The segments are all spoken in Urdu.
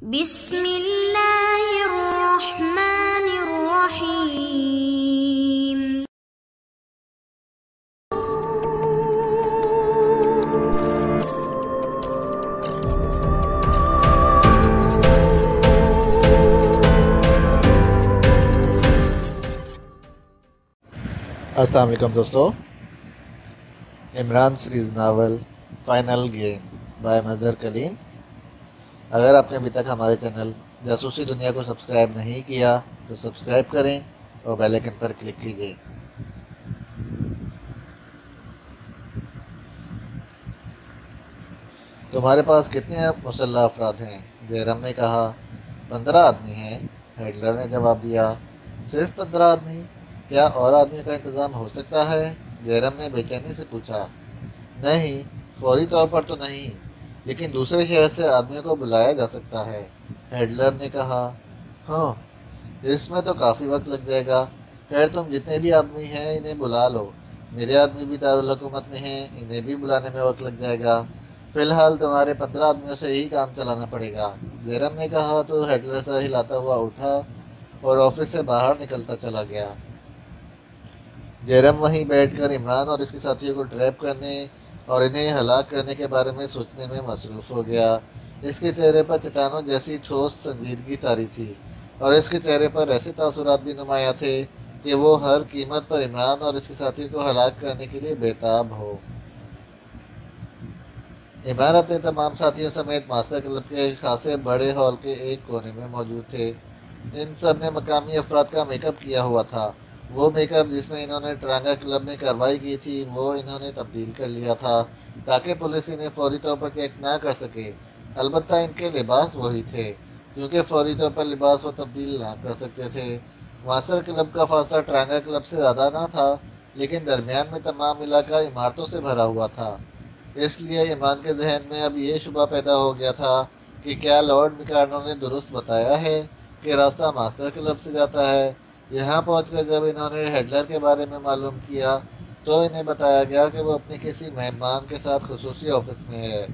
بسم اللہ الرحمن الرحیم۔ السلام علیکم دوستو، Imran series novel final game by Mazhar Kaleem. اگر آپ نے ابھی تک ہمارے چینل جاسوسی دنیا کو سبسکرائب نہیں کیا تو سبسکرائب کریں اور بیل آئیکن پر کلک کیجیے۔ تمہارے پاس کتنے مسلح افراد ہیں؟ جیرم نے کہا۔ 15 آدمی ہیں، ہیڈلر نے جواب دیا۔ صرف 15 آدمی؟ کیا اور آدمیوں کا انتظام ہو سکتا ہے؟ جیرم نے بے چینی سے پوچھا۔ نہیں، فوری طور پر تو نہیں، لیکن دوسرے شہر سے آدمیوں کو بلایا جا سکتا ہے، ہیڈلر نے کہا۔ ہاں، اس میں تو کافی وقت لگ جائے گا۔ خیر، تم جتنے بھی آدمی ہیں انہیں بلا لو۔ میرے آدمی بھی دارالحکومت میں ہیں، انہیں بھی بلانے میں وقت لگ جائے گا۔ فی الحال تمہارے 15 آدمیوں سے ہی کام چلانا پڑے گا، جیرم نے کہا تو ہیڈلر سے ہلاتا ہوا اٹھا اور آفس سے باہر نکلتا چلا گیا۔ جیرم وہیں بیٹھ کر عمران اور اس کے ساتھیوں کو ٹریپ کرنے اور انہیں ہلاک کرنے کے بارے میں سوچنے میں مصروف ہو گیا۔ اس کے چہرے پر چٹانوں جیسی ٹھوس سنجیدگی طاری تھی اور اس کے چہرے پر ایسے تاثرات بھی نمایاں تھے کہ وہ ہر قیمت پر عمران اور اس کے ساتھیوں کو ہلاک کرنے کے لیے بےتاب ہو۔ عمران اپنے تمام ساتھیوں سمیت ماسٹر کلب کے خاصے بڑے ہال کے ایک کونے میں موجود تھے۔ ان سب نے مقامی افراد کا میک اپ کیا ہوا تھا۔ وہ میک اپ جس میں انہوں نے ٹرانگا کلب میں کارروائی کی تھی وہ انہوں نے تبدیل کر لیا تھا تاکہ پولیس انہیں فوری طور پر چیک نہ کر سکے۔ البتہ ان کے لباس وہی تھے کیونکہ فوری طور پر لباس وہ تبدیل نہ کر سکتے تھے۔ ماسٹر کلب کا فاصلہ ٹرانگا کلب سے زیادہ نہ تھا، لیکن درمیان میں تمام علاقہ عمارتوں سے بھرا ہوا تھا۔ اس لیے عمران کے ذہن میں اب یہ شبہ پیدا ہو گیا تھا کہ کیا لارڈ میکارڈو نے درست بتایا ہے کہ راستہ ماسٹر کلب سے جاتا ہے۔ یہاں پہنچ کر جب انہوں نے ہیڈلر کے بارے میں معلوم کیا تو انہیں بتایا گیا کہ وہ اپنے کسی مہمان کے ساتھ خصوصی آفس میں ہے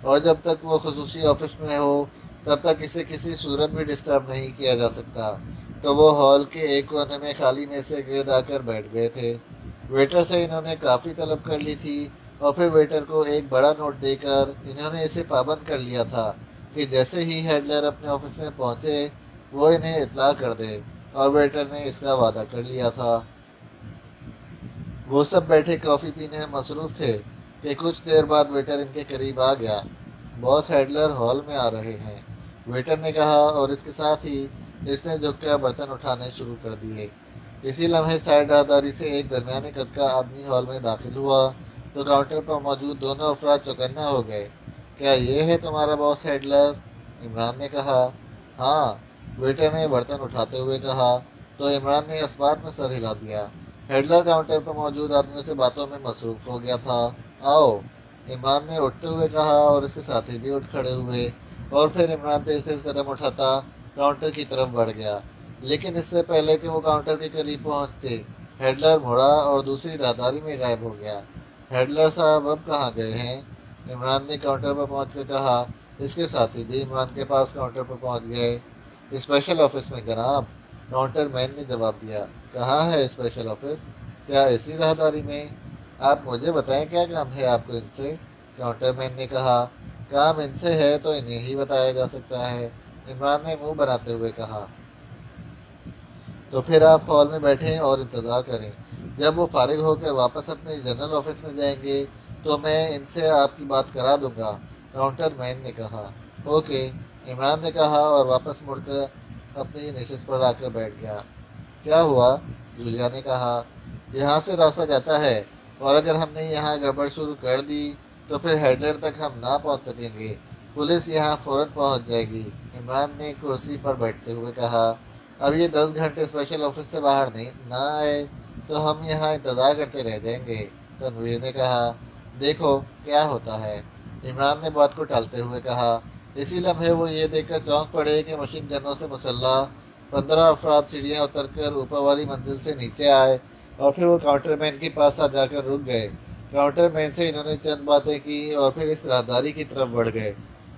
اور جب تک وہ خصوصی آفس میں ہو تب تک اسے کسی صورت میں ڈسٹرب نہیں کیا جا سکتا۔ تو وہ ہال کے ایک کونے میں خالی میز سے گرد آ کر بیٹھ گئے تھے۔ ویٹر سے انہوں نے کافی طلب کر لی تھی اور پھر ویٹر کو ایک بڑا نوٹ دے کر انہوں نے اسے پابند کر لیا تھا کہ جیسے ہی ہیڈلر اپنے آفس میں پہنچے وہ انہیں اطلاع کر دے، اور ویٹر نے اس کا وعدہ کر لیا تھا۔ وہ سب بیٹھے کافی پینے میں مصروف تھے کہ کچھ دیر بعد ویٹر ان کے قریب آ گیا۔ باس ہیڈلر ہال میں آ رہے ہیں، ویٹر نے کہا، اور اس کے ساتھ ہی اس نے جھک کر برتن اٹھانے شروع کر دیے۔ اسی لمحے سائڈ راہداری سے ایک درمیانے قد کا آدمی ہال میں داخل ہوا تو کاؤنٹر پر موجود دونوں افراد چوکنا ہو گئے۔ کیا یہ ہے تمہارا باس ہیڈلر؟ عمران نے کہا۔ ہاں، ویٹر نے برتن اٹھاتے ہوئے کہا تو عمران نے اس بات میں سر ہلا دیا۔ ہیڈلر کاؤنٹر پر موجود آدمیوں سے باتوں میں مصروف ہو گیا تھا۔ آؤ، عمران نے اٹھتے ہوئے کہا اور اس کے ساتھی بھی اٹھ کھڑے ہوئے، اور پھر عمران تیز تیز قدم اٹھاتا کاؤنٹر کی طرف بڑھ گیا۔ لیکن اس سے پہلے کہ وہ کاؤنٹر کے قریب پہنچتے ہیڈلر مڑا اور دوسری راہداری میں غائب ہو گیا۔ ہیڈلر صاحب اب کہاں گئے ہیں؟ عمران نے کاؤنٹر پر پہنچ کر کہا۔ اس کے ساتھی بھی عمران کے پاس کاؤنٹر پر پہنچ گئے۔ اسپیشل آفس میں جناب، کاؤنٹر مین نے جواب دیا۔ کہاں ہے اسپیشل آفس؟ کیا اسی راہداری میں؟ آپ مجھے بتائیں کیا کام ہے آپ کو ان سے؟ کاؤنٹر مین نے کہا۔ کام ان سے ہے تو انہیں ہی بتایا جا سکتا ہے، عمران نے منہ بناتے ہوئے کہا۔ تو پھر آپ ہال میں بیٹھیں اور انتظار کریں، جب وہ فارغ ہو کر واپس اپنے جنرل آفس میں جائیں گے تو میں ان سے آپ کی بات کرا دوں گا، کاؤنٹر مین نے کہا۔ اوکے، عمران نے کہا اور واپس مڑ کر اپنی نشست پر آ کر بیٹھ گیا۔ کیا ہوا؟ جولیا نے کہا۔ یہاں سے راستہ جاتا ہے اور اگر ہم نے یہاں گڑبڑ شروع کر دی تو پھر ہیڈلر تک ہم نہ پہنچ سکیں گے، پولیس یہاں فوراً پہنچ جائے گی، عمران نے کرسی پر بیٹھتے ہوئے کہا۔ اب یہ 10 گھنٹے اسپیشل آفس سے باہر نہ آئے تو ہم یہاں انتظار کرتے رہ جائیں گے، تنویر نے کہا۔ دیکھو کیا ہوتا ہے، عمران نے بات کو ٹالتے ہوئے کہا۔ اسی لمحے وہ یہ دیکھ کر چونک پڑے کہ مشین گنوں سے مسلح 15 افراد سیڑھیاں اتر کر اوپر والی منزل سے نیچے آئے اور پھر وہ کاؤنٹر مین کے پاس آ جا کر رک گئے۔ کاؤنٹر مین سے انہوں نے چند باتیں کی اور پھر اس راہداری کی طرف بڑھ گئے۔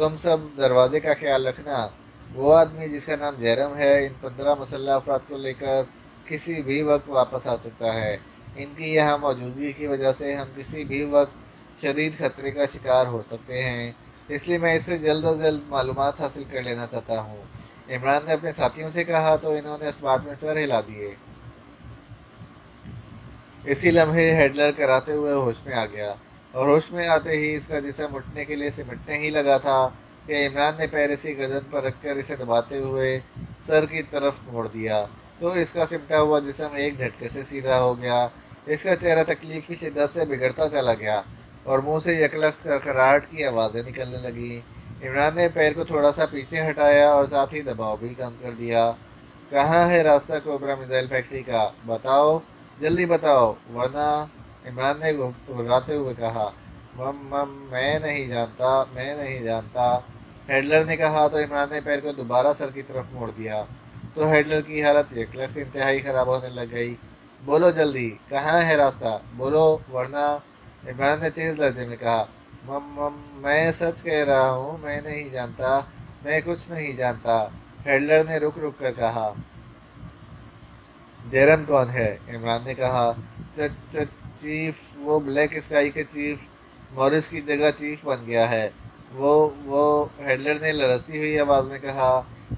تم سب دروازے کا خیال رکھنا۔ وہ آدمی جس کا نام جیرم ہے ان 15 مسلح افراد کو لے کر کسی بھی وقت واپس آ سکتا ہے۔ ان کی یہاں موجودگی کی وجہ سے ہم کسی بھی وقت شدید خطرے کا شکار ہو سکتے ہیں، اس لیے میں اس سے جلد از جلد معلومات حاصل کر لینا چاہتا ہوں۔ عمران نے اپنے ساتھیوں سے کہا تو انہوں نے اس بات میں سر ہلا دیے۔ اسی لمحے ہیڈلر کراتے ہوئے ہوش میں آ گیا، اور ہوش میں آتے ہی اس کا جسم اٹھنے کے لیے سمٹنے ہی لگا تھا کہ عمران نے پیر اسی گردن پر رکھ کر اسے دباتے ہوئے سر کی طرف موڑ دیا تو اس کا سمٹا ہوا جسم ایک جھٹکے سے سیدھا ہو گیا۔ اس کا چہرہ تکلیف کی شدت سے بگڑتا چلا گیا اور منہ سے یکلخت سرخراہٹ کی آوازیں نکلنے لگیں۔ عمران نے پیر کو تھوڑا سا پیچھے ہٹایا اور ساتھ ہی دباؤ بھی کم کر دیا۔ کہاں ہے راستہ کوبرا میزائل فیکٹری کا؟ بتاؤ، جلدی بتاؤ، ورنہ… عمران نے گھبراتے ہوئے کہا، میں نہیں جانتا۔ ہیڈلر نے کہا تو عمران نے پیر کو دوبارہ سر کی طرف موڑ دیا تو ہیڈلر کی حالت یکلخت انتہائی خراب ہونے لگ گئی۔ بولو جلدی، کہاں ہے راستہ؟ بولو ورنہ… عمران نے تیز لہجے میں کہا، میں سچ کہہ رہا ہوں، میں نہیں جانتا، میں کچھ نہیں جانتا۔ ہیڈلر نے رک کر کہا۔ جیرم کون ہے؟ عمران نے کہا، چیف، وہ بلیک اسکائی کے چیف، مورس کی جگہ چیف بن گیا ہے۔ وہ ہیڈلر نے لرزتی ہوئی آواز میں کہا،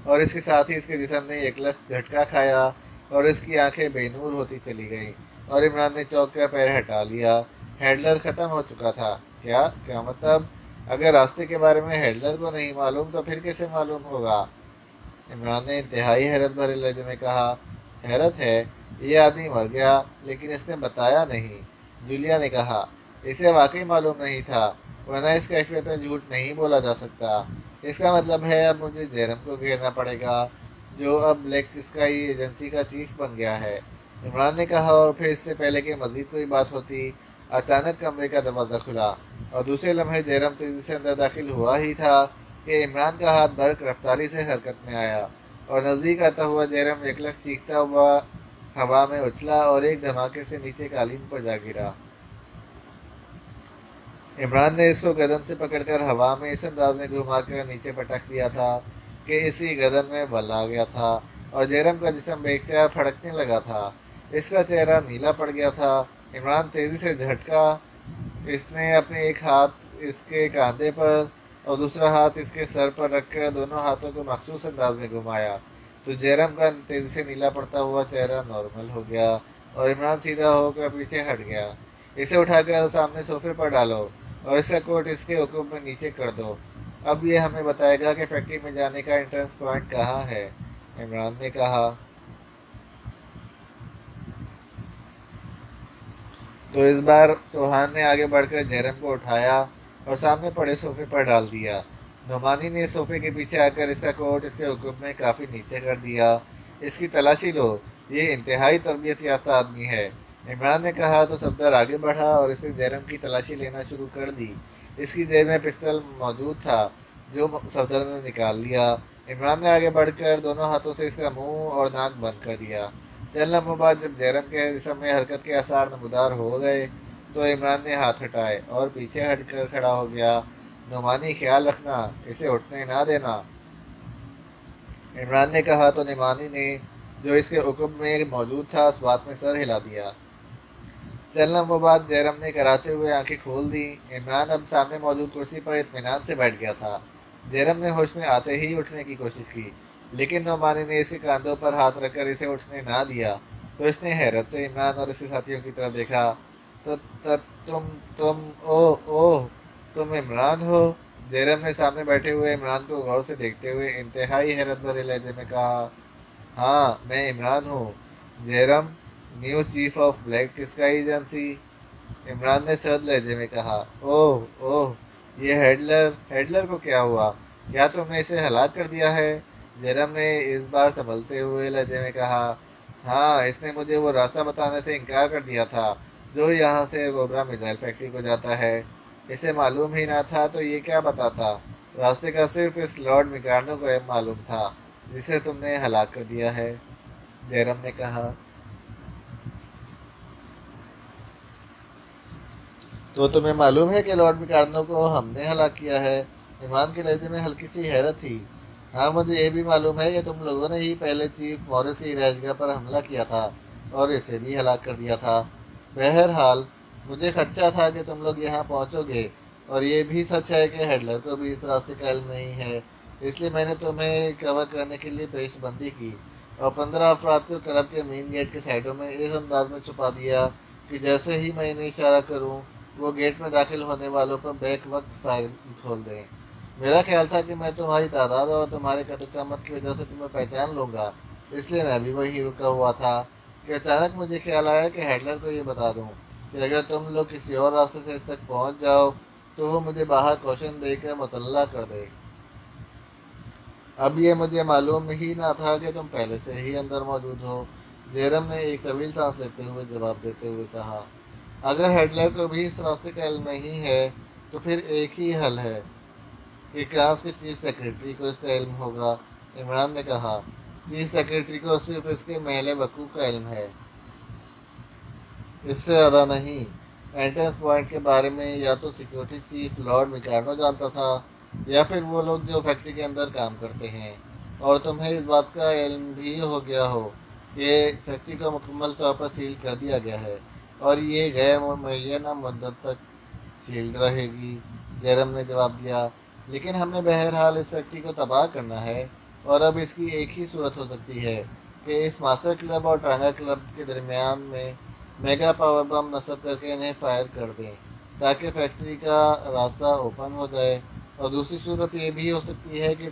اور اس کے ساتھ ہی اس کے جسم نے یکلخت جھٹکا کھایا اور اس کی آنکھیں بے نور ہوتی چلی گئیں، اور عمران نے چونک کر پیر ہٹا لیا۔ ہیڈلر ختم ہو چکا تھا۔ کیا مطلب؟ اگر راستے کے بارے میں ہیڈلر کو نہیں معلوم تو پھر کیسے معلوم ہوگا؟ عمران نے انتہائی حیرت بھرے لہجے میں کہا، حیرت ہے؟ یہ آدمی مر گیا لیکن اس نے بتایا نہیں۔ جولیا نے کہا، اسے واقعی معلوم نہیں تھا، ورنہ اس کیفیت میں جھوٹ نہیں بولا جا سکتا۔ اس کا مطلب ہے اب مجھے جیرم کو گھیرنا پڑے گا، جو اب بلیک اسکائی ایجنسی کا چیف بن گیا ہے۔ عمران نے کہا، اور پھر اس سے پہلے کہ مزید کوئی بات ہوتی، اچانک کمرے کا دروازہ کھلا اور دوسرے لمحے جیرم تیزی سے اندر داخل ہوا ہی تھا کہ عمران کا ہاتھ برق رفتاری سے حرکت میں آیا، اور نزدیک آتا ہوا جیرم یکلخت چیختا ہوا ہوا میں اچھلا اور ایک دھماکے سے نیچے قالین پر جا گرا۔ عمران نے اس کو گردن سے پکڑ کر ہوا میں اس انداز میں گھما کر نیچے پٹک دیا تھا کہ اسی گردن میں بل آ گیا تھا، اور جیرم کا جسم بے اختیار پھڑکنے لگا تھا۔ اس کا چہرہ نیلا پڑ گیا تھا۔ عمران تیزی سے جھٹکا۔ اس نے اپنے ایک ہاتھ اس کے کاندھے پر اور دوسرا ہاتھ اس کے سر پر رکھ کر دونوں ہاتھوں کو مخصوص انداز میں گھمایا تو جیرم کا تیزی سے نیلا پڑتا ہوا چہرہ نارمل ہو گیا، اور عمران سیدھا ہو کر پیچھے ہٹ گیا۔ اسے اٹھا کر سامنے صوفے پر ڈالو اور اس کا کوٹ اس کے حکم میں نیچے کر دو۔ اب یہ ہمیں بتائے گا کہ فیکٹری میں جانے کا انٹرنس پوائنٹ کہاں ہے، عمران نے کہا۔ تو اس بار چوہان نے آگے بڑھ کر جیرم کو اٹھایا اور سامنے پڑے صوفے پر ڈال دیا۔ نعمانی نے صوفے کے پیچھے آ کر اس کا کوٹ اس کے حکم میں کافی نیچے کر دیا۔ اس کی تلاشی لو، یہ انتہائی تربیت یافتہ آدمی ہے، عمران نے کہا تو صفدر آگے بڑھا اور اس نے جیرم کی تلاشی لینا شروع کر دی۔ اس کی جیب میں پستل موجود تھا جو صفدر نے نکال لیا۔ عمران نے آگے بڑھ کر دونوں ہاتھوں سے اس کا منہ اور ناک بند کر دیا۔ چند لمحوں بعد جب جیرم کے جسم میں حرکت کے آثار نمودار ہو گئے تو عمران نے ہاتھ ہٹائے اور پیچھے ہٹ کر کھڑا ہو گیا۔ نعمانی، خیال رکھنا، اسے اٹھنے نہ دینا، عمران نے کہا تو نعمانی نے جو اس کے حکم میں موجود تھا اس بات میں سر ہلا دیا۔ چند لمحوں بعد جیرم نے کراتے ہوئے آنکھیں کھول دی۔ عمران اب سامنے موجود کرسی پر اطمینان سے بیٹھ گیا تھا۔ جیرم نے ہوش میں آتے ہی اٹھنے کی کوشش کی لیکن نعمانی نے اس کے کاندھوں پر ہاتھ رکھ کر اسے اٹھنے نہ دیا تو اس نے حیرت سے عمران اور اس کے ساتھیوں کی طرف دیکھا۔ تم عمران ہو؟ جیرم نے سامنے بیٹھے ہوئے عمران کو غور سے دیکھتے ہوئے انتہائی حیرت بھرے لہجے میں کہا، ہاں میں عمران ہوں، Jerome, new chief of black sky agency. Imran نے سرد لہجے میں کہا، اوہ یہ ہیڈلر کو کیا ہوا؟ کیا تم نے اسے ہلاک کر دیا ہے؟ جیرم نے اس بار سنبھلتے ہوئے لہجے میں کہا، ہاں اس نے مجھے وہ راستہ بتانے سے انکار کر دیا تھا جو یہاں سے کوبرا میزائل فیکٹری کو جاتا ہے۔ اسے معلوم ہی نہ تھا تو یہ کیا بتاتا؟ راستے کا صرف اس لارڈ میکارنو کو معلوم تھا جسے تم نے ہلاک کر دیا ہے، جیرم نے کہا۔ تو تمہیں معلوم ہے کہ لارڈ میکارنو کو ہم نے ہلاک کیا ہے؟ عمران کے لہجے میں ہلکی سی حیرت تھی۔ ہاں، مجھے یہ بھی معلوم ہے کہ تم لوگوں نے ہی پہلے چیف مورس کی رہائش گاہ پر حملہ کیا تھا اور اسے بھی ہلاک کر دیا تھا۔ بہرحال مجھے خدشہ تھا کہ تم لوگ یہاں پہنچو گے، اور یہ بھی سچ ہے کہ ہٹلر کو بھی اس راستے کا علم نہیں ہے، اس لیے میں نے تمہیں کور کرنے کے لیے پیش بندی کی اور 15 افراد کو کلب کے مین گیٹ کے سائڈوں میں اس انداز میں چھپا دیا کہ جیسے ہی میں انہیں اشارہ کروں وہ گیٹ میں داخل ہونے والوں پر بیک وقت فائر کھول دیں۔ میرا خیال تھا کہ میں تمہاری تعداد اور تمہارے قد و قامت کی وجہ سے تمہیں پہچان لوں گا، اس لیے میں بھی وہیں رکا ہوا تھا کہ اچانک مجھے خیال آیا کہ ہٹلر کو یہ بتا دوں کہ اگر تم لوگ کسی اور راستے سے اس تک پہنچ جاؤ تو وہ مجھے باہر کوشن دے کر مطلع کر دے۔ اب یہ مجھے معلوم ہی نہ تھا کہ تم پہلے سے ہی اندر موجود ہو، جیرم نے ایک طویل سانس لیتے ہوئے جواب دیتے ہوئے کہا۔ اگر ہٹلر کو بھی اس راستے کا علم نہیں ہے تو پھر ایک ہی حل ہے کہ فرانس کے چیف سیکرٹری کو اس کا علم ہوگا، عمران نے کہا۔ چیف سیکرٹری کو صرف اس کے محل وقوع کا علم ہے، اس سے زیادہ نہیں۔ انٹرنس پوائنٹ کے بارے میں یا تو سیکورٹی چیف لارڈ میکارڈو جانتا تھا یا پھر وہ لوگ جو فیکٹری کے اندر کام کرتے ہیں، اور تمہیں اس بات کا علم بھی ہو گیا ہو کہ فیکٹری کو مکمل طور پر سیل کر دیا گیا ہے اور یہ غیر معینہ مدت تک سیل رہے گی، جیرم نے جواب دیا۔ لیکن ہم نے بہرحال اس فیکٹری کو تباہ کرنا ہے، اور اب اس کی ایک ہی صورت ہو سکتی ہے کہ اس ماسٹر کلب اور ٹرانگا کلب کے درمیان میں میگا پاور بم نصب کر کے انہیں فائر کر دیں تاکہ فیکٹری کا راستہ اوپن ہو جائے، اور دوسری صورت یہ بھی ہو سکتی ہے کہ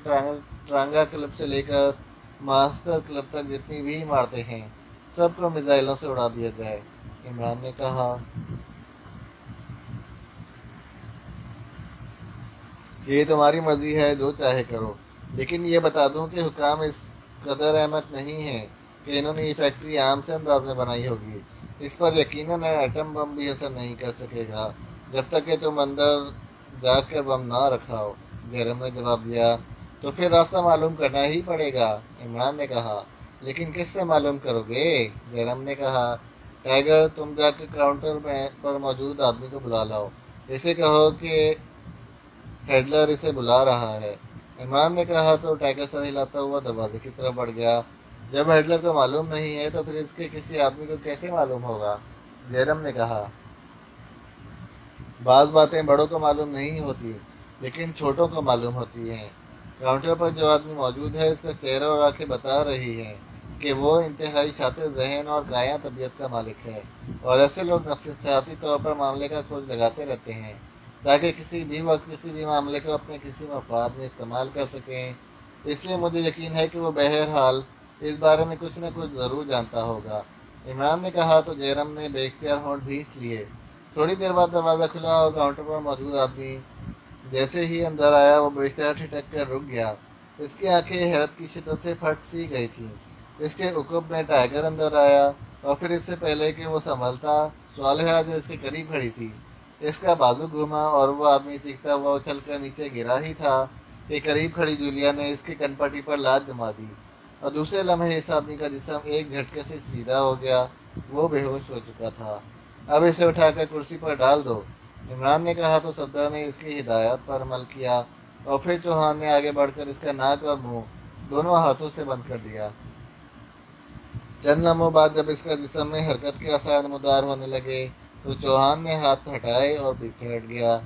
ٹرانگا کلب سے لے کر ماسٹر کلب تک جتنی بھی عمارتیں ہیں سب کو میزائلوں سے اڑا دیا جائے، عمران نے کہا۔ یہ تمہاری مرضی ہے، جو چاہے کرو، لیکن یہ بتا دوں کہ حکام اس قدر احمق نہیں ہیں کہ انہوں نے یہ فیکٹری عام سے انداز میں بنائی ہوگی۔ اس پر یقیناً ایٹم بم بھی اثر نہیں کر سکے گا جب تک کہ تم اندر جا کر بم نہ رکھاؤ، جیرم نے جواب دیا۔ تو پھر راستہ معلوم کرنا ہی پڑے گا، عمران نے کہا۔ لیکن کس سے معلوم کرو گے؟ جیرم نے کہا۔ ٹائیگر، تم جا کر کاؤنٹر پر موجود آدمی کو بلا لاؤ، اسے کہو کہ ہٹلر اسے بلا رہا ہے، عمران نے کہا تو ٹائیگر سر ہلاتا ہوا دروازے کی طرف بڑھ گیا۔ جب ہٹلر کو معلوم نہیں ہے تو پھر اس کے کسی آدمی کو کیسے معلوم ہوگا؟ جیرم نے کہا۔ بعض باتیں بڑوں کو معلوم نہیں ہوتی لیکن چھوٹوں کو معلوم ہوتی ہیں۔ کاؤنٹر پر جو آدمی موجود ہے اس کا چہرہ اور آنکھیں بتا رہی ہیں کہ وہ انتہائی شاطر ذہن اور گایاں طبیعت کا مالک ہے، اور ایسے لوگ نفسیاتی طور پر معاملے کا کھوج لگاتے رہتے ہیں تاکہ کسی بھی وقت کسی بھی معاملے کو اپنے کسی مفاد میں استعمال کر سکیں۔ اس لیے مجھے یقین ہے کہ وہ بہرحال اس بارے میں کچھ نہ کچھ ضرور جانتا ہوگا، عمران نے کہا تو جیرم نے بے اختیار ہونٹ بھینچ لیے۔ تھوڑی دیر بعد دروازہ کھلا اور کاؤنٹر پر موجود آدمی جیسے ہی اندر آیا وہ بے اختیار ٹھٹک کر رک گیا۔ اس کی آنکھیں حیرت کی شدت سے پھٹ سی گئی تھیں۔ اس کے عقب میں ٹائیگر اندر آیا، اور پھر اس سے پہلے کہ وہ سنبھلتا، صالحہ جو اس کے قریب کھڑی تھی اس کا بازو گھوما اور وہ آدمی چیختا ہوا اچھل کر نیچے گرا ہی تھا کہ قریب کھڑی جولیا نے اس کی کن پٹی پر لات جما دی، اور دوسرے لمحے اس آدمی کا جسم ایک جھٹکے سے سیدھا ہو گیا، وہ بے ہوش ہو چکا تھا۔ اب اسے اٹھا کر کرسی پر ڈال دو، عمران نے کہا تو صدر نے اس کی ہدایت پر عمل کیا، اور پھر چوہان نے آگے بڑھ کر اس کا ناک اور منہ دونوں ہاتھوں سے بند کر دیا۔ چند لمحوں بعد جب اس کا جسم میں حرکت کے آثار نمودار ہونے لگے تو چوہان نے ہاتھ ہٹائے اور پیچھے ہٹ گیا۔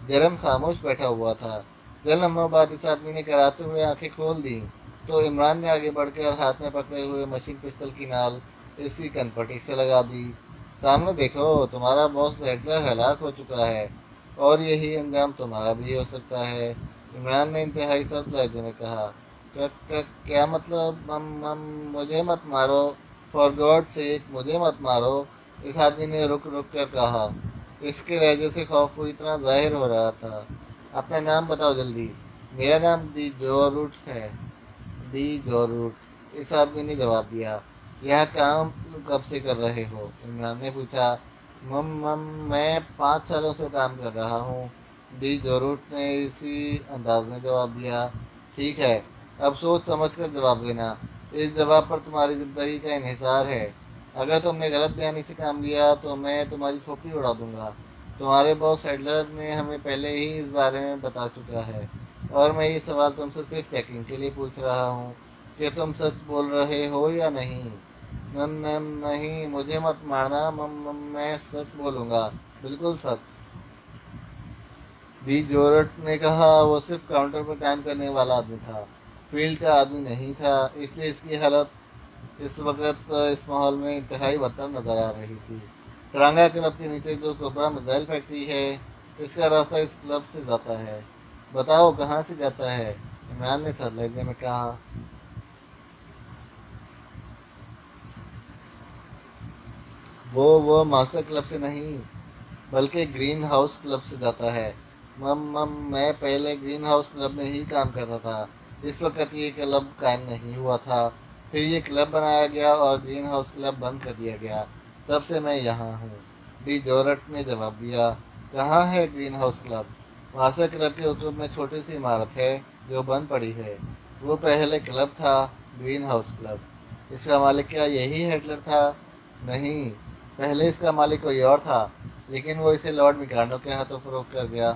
جیرم خاموش بیٹھا ہوا تھا۔ چند لمحوں بعد اس آدمی نے کراتے ہوئے آنکھیں کھول دیں تو عمران نے آگے بڑھ کر ہاتھ میں پکڑے ہوئے مشین پستل کی نال اس کی کن پٹی سے لگا دی۔ سامنے دیکھو، تمہارا باس ہٹلر ہلاک ہو چکا ہے، اور یہی انجام تمہارا بھی ہو سکتا ہے، عمران نے انتہائی سرد لہجے میں کہا۔ کیا مطلب؟ مجھے مت مارو، فار گاڈ سیک مجھے مت مارو، اس آدمی نے رک رک کر کہا۔ اس کے لہجے سے خوف پوری طرح ظاہر ہو رہا تھا۔ اپنا نام بتاؤ جلدی۔ میرا نام ڈی جوروٹ ہے، ڈی جوروٹ، اس آدمی نے جواب دیا۔ یہاں کام کب سے کر رہے ہو؟ عمران نے پوچھا۔ میں 5 سالوں سے کام کر رہا ہوں، ڈی جوروٹ نے اسی انداز میں جواب دیا۔ ٹھیک ہے، اب سوچ سمجھ کر جواب دینا، اس جواب پر تمہاری زندگی کا انحصار ہے۔ اگر تم نے غلط بیانی سے کام لیا تو میں تمہاری کھوپڑی اڑا دوں گا۔ تمہارے باس ہٹلر نے ہمیں پہلے ہی اس بارے میں بتا چکا ہے، اور میں یہ سوال تم سے صرف چیکنگ کے لیے پوچھ رہا ہوں کہ تم سچ بول رہے ہو یا نہیں۔ نہیں، مجھے مت مارنا، میں سچ بولوں گا، بالکل سچ۔ ڈی جورٹ نے کہا، وہ صرف کاؤنٹر پر کام کرنے والا آدمی تھا، فیلڈ کا آدمی نہیں تھا، اس لیے اس کی حالت اس وقت اس ماحول میں انتہائی بدتر نظر آ رہی تھی۔ ٹرانگا کلب کے نیچے جو کوبرا میزائل فیکٹری ہے، اس کا راستہ اس کلب سے جاتا ہے۔ بتاؤ کہاں سے جاتا ہے؟ عمران نے سر لہجے میں کہا۔ وہ ماسٹر کلب سے نہیں بلکہ گرین ہاؤس کلب سے جاتا ہے۔ میں پہلے گرین ہاؤس کلب میں ہی کام کرتا تھا، اس وقت یہ کلب قائم نہیں ہوا تھا، پھر یہ کلب بنایا گیا اور گرین ہاؤس کلب بند کر دیا گیا، تب سے میں یہاں ہوں۔ ڈی جورٹ نے جواب دیا۔ کہاں ہے green house club? Master club کے قطب میں چھوٹی سی عمارت ہے جو بند پڑی ہے، وہ پہلے کلب تھا، گرین ہاؤس کلب۔ اس کا مالک کیا یہی ہٹلر تھا؟ نہیں، پہلے اس کا مالک کوئی اور تھا، لیکن وہ اسے لارڈ میکانو کے ہاتھوں فروخت کر گیا۔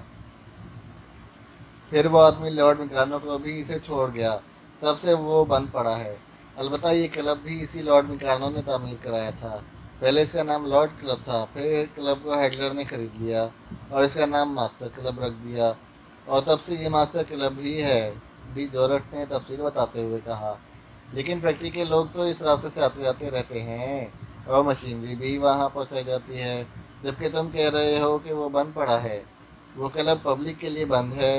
پھر وہ آدمی لارڈ میکانو کو بھی اسے چھوڑ گیا، تب سے وہ بند پڑا ہے۔ البتہ یہ کلب بھی اسی لارڈ میکانو نے تعمیر کرایا تھا۔ پہلے اس کا نام لارڈ کلب تھا، پھر کلب کو ہٹلر نے خرید لیا اور اس کا نام ماسٹر کلب رکھ دیا، اور تب سے یہ ماسٹر کلب ہی ہے۔ ڈی جورٹ نے تفصیل بتاتے ہوئے کہا۔ لیکن فیکٹری کے لوگ تو اس راستے سے آتے جاتے رہتے ہیں اور مشینری بھی وہاں پہنچائی جاتی ہے، جبکہ تم کہہ رہے ہو کہ وہ بند پڑا ہے۔ وہ کلب پبلک کے لیے بند ہے،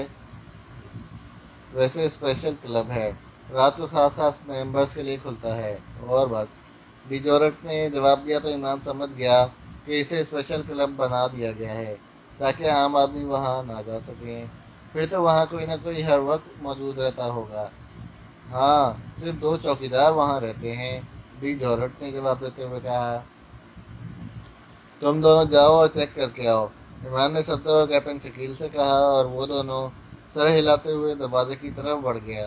ویسے اسپیشل کلب ہے، رات کو خاص ممبرز کے لیے کھلتا ہے، اور بس۔ ڈی جورٹ نے جواب دیا تو عمران سمجھ گیا کہ اسے اسپیشل کلب بنا دیا گیا ہے تاکہ عام آدمی وہاں نہ جا سکیں، پھر تو وہاں کوئی نہ کوئی ہر وقت موجود رہتا ہوگا۔ ہاں، صرف 2 چوکیدار وہاں رہتے ہیں، ڈی جورٹ نے جواب دیتے ہوئے کہا۔ تم دونوں جاؤ اور چیک کر کے آؤ، عمران نے صفدر اور کیپٹن شکیل سے کہا، اور وہ دونوں سر ہلاتے ہوئے دروازے کی طرف بڑھ گیا۔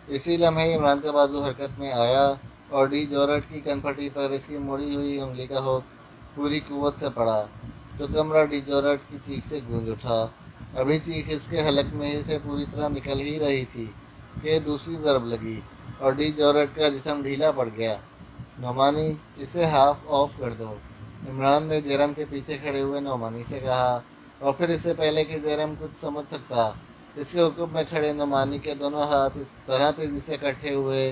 اسی لمحے عمران کا بازو حرکت میں آیا اور ڈی جورٹ کی کنپٹی پر اس کی مڑی ہوئی انگلی کا ہوک پوری قوت سے پڑا تو کمرہ ڈی جورٹ کی چیخ سے گونج اٹھا۔ ابھی چیخ اس کے حلق میں سے پوری طرح نکل ہی رہی تھی کہ دوسری ضرب لگی اور ڈی جورٹ کا جسم ڈھیلا پڑ گیا۔ نعمانی، اسے ہاف آف کر دو، عمران نے جیرم کے پیچھے کھڑے ہوئے نعمانی سے کہا، اور پھر اس سے پہلے کہ جیرم کچھ سمجھ سکتا، اس کے حکم میں کھڑے نعمانی کے دونوں ہاتھ اس طرح تیزی سے اکٹھے ہوئے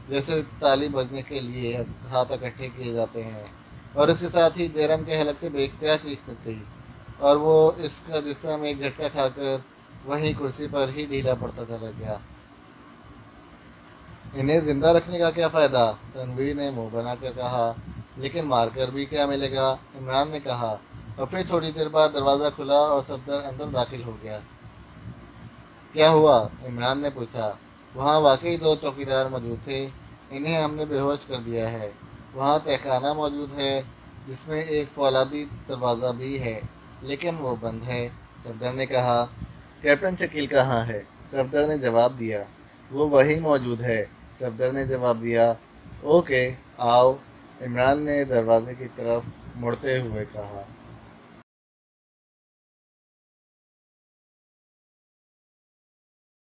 جیسے تالی بجنے کے لیے ہاتھ اکٹھے کیے جاتے ہیں، اور اس کے ساتھ ہی جیرم کے حلق سے بے اختیار چیخ نکلی اور وہ اس کا جسم ایک جھٹکا کھا کر وہیں کرسی پر ہی ڈھیلا پڑتا چلا گیا۔ انہیں زندہ رکھنے کا کیا فائدہ؟ تنویر نے منہ بنا کر کہا۔ لیکن مار کر بھی کیا ملے گا؟ عمران نے کہا، اور پھر تھوڑی دیر بعد دروازہ کھلا اور صفدر اندر داخل ہو گیا۔ کیا ہوا؟ عمران نے پوچھا۔ وہاں واقعی 2 چوکیدار موجود تھے، انہیں ہم نے بے ہوش کر دیا ہے۔ وہاں تہخانہ موجود ہے جس میں ایک فولادی دروازہ بھی ہے، لیکن وہ بند ہے، صفدر نے کہا۔ کیپٹن شکیل کہاں ہے؟ صفدر نے جواب دیا۔ وہ وہیں موجود ہے، صفدر نے جواب دیا۔ اوکے، آؤ، عمران نے دروازے کی طرف مڑتے ہوئے کہا۔